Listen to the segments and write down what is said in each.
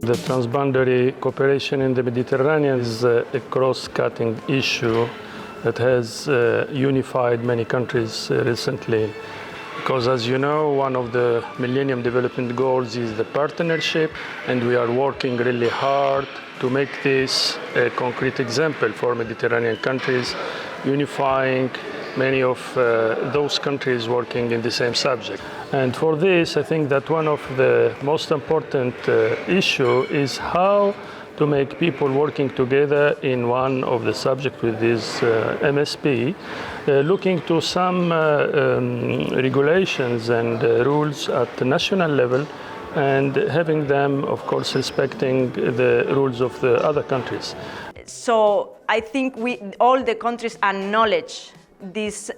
The transboundary cooperation in the Mediterranean is a cross-cutting issue that has unified many countries recently. Because as you know, one of the Millennium Development Goals is the partnership, and we are working really hard to make this a concrete example for Mediterranean countries, unifying many of those countries working in the same subject. And for this, I think that one of the most important issue is how to make people working together in one of the subjects with this MSP, looking to some regulations and rules at the national level, and having them, of course, respecting the rules of the other countries. So I think all the countries acknowledge this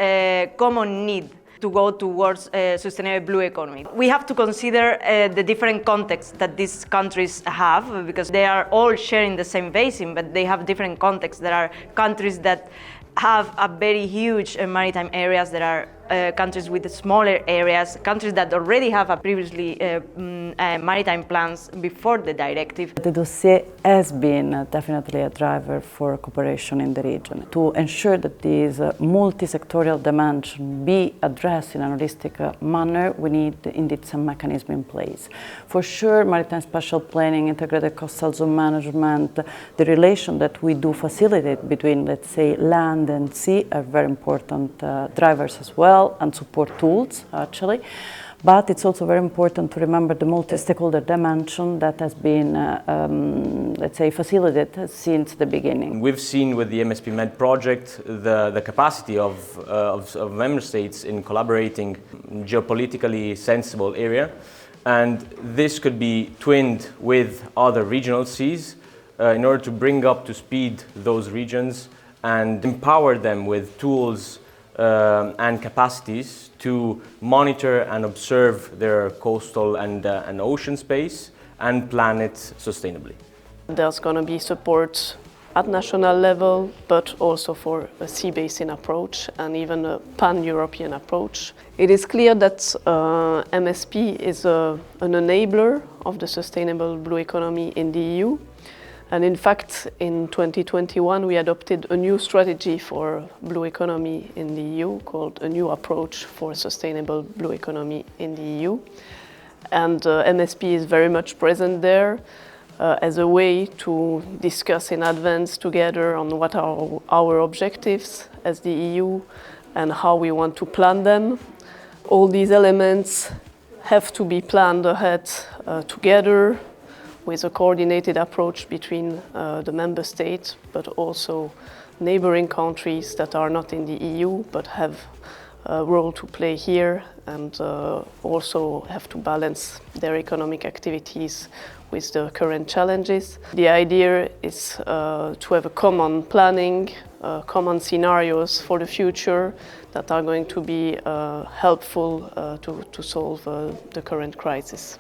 common need to go towards a sustainable blue economy. We have to consider the different contexts that these countries have, because they are all sharing the same basin, but they have different contexts. There are countries that have a very huge maritime areas. There are countries with smaller areas, countries that already have a previously maritime plans before the directive. The dossier has been definitely a driver for cooperation in the region. To ensure that these multi-sectorial dimension be addressed in a holistic manner, we need indeed some mechanism in place. For sure, maritime spatial planning, integrated coastal zone management, the relation that we do facilitate between, let's say, land and sea are very important drivers as well, and support tools, actually. But it's also very important to remember the multi-stakeholder dimension that has been, let's say, facilitated since the beginning. We've seen with the MSP-MED project the capacity of member states in collaborating in geopolitically sensible area, and this could be twinned with other regional seas in order to bring up to speed those regions and empower them with tools and capacities to monitor and observe their coastal and ocean space and plan it sustainably. There's going to be support at national level, but also for a sea basin approach and even a pan-European approach. It is clear that MSP is an enabler of the sustainable blue economy in the EU. And in fact, in 2021, we adopted a new strategy for blue economy in the EU called A New Approach for Sustainable Blue Economy in the EU. And MSP is very much present there as a way to discuss in advance together on what are our objectives as the EU and how we want to plan them. All these elements have to be planned ahead together, with a coordinated approach between the member states, but also neighboring countries that are not in the EU, but have a role to play here, and also have to balance their economic activities with the current challenges. The idea is to have a common planning, common scenarios for the future that are going to be helpful to solve the current crisis.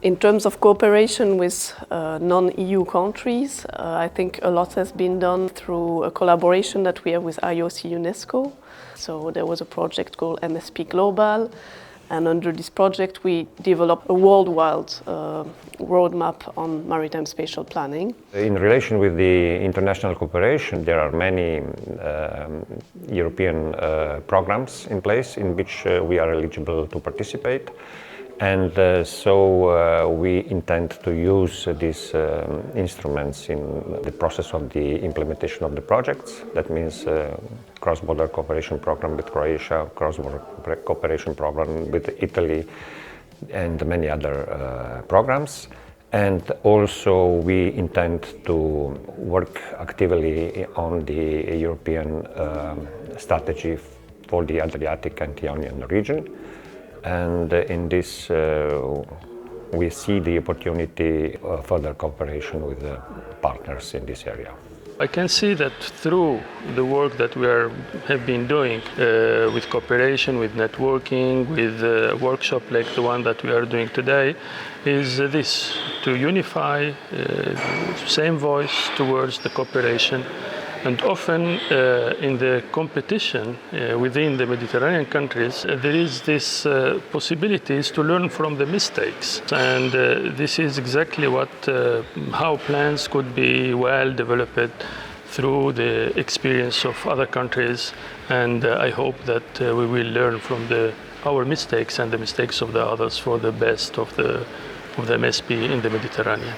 In terms of cooperation with non-EU countries, I think a lot has been done through a collaboration that we have with IOC UNESCO. So there was a project called MSP Global, and under this project we developed a worldwide roadmap on maritime spatial planning. In relation with the international cooperation, there are many European programs in place in which we are eligible to participate. And so we intend to use these instruments in the process of the implementation of the projects. That means cross-border cooperation program with Croatia, cross-border cooperation program with Italy, and many other programs. And also we intend to work actively on the European strategy for the Adriatic and Ionian region. And in this, we see the opportunity of further cooperation with the partners in this area. I can see that through the work that we have been doing with cooperation, with networking, with workshop like the one that we are doing today, is this, to unify same voice towards the cooperation And often in the competition within the Mediterranean countries, there is this possibilities to learn from the mistakes. And this is exactly how plans could be well developed through the experience of other countries. And I hope that we will learn from our mistakes and the mistakes of the others for the best of the MSP in the Mediterranean.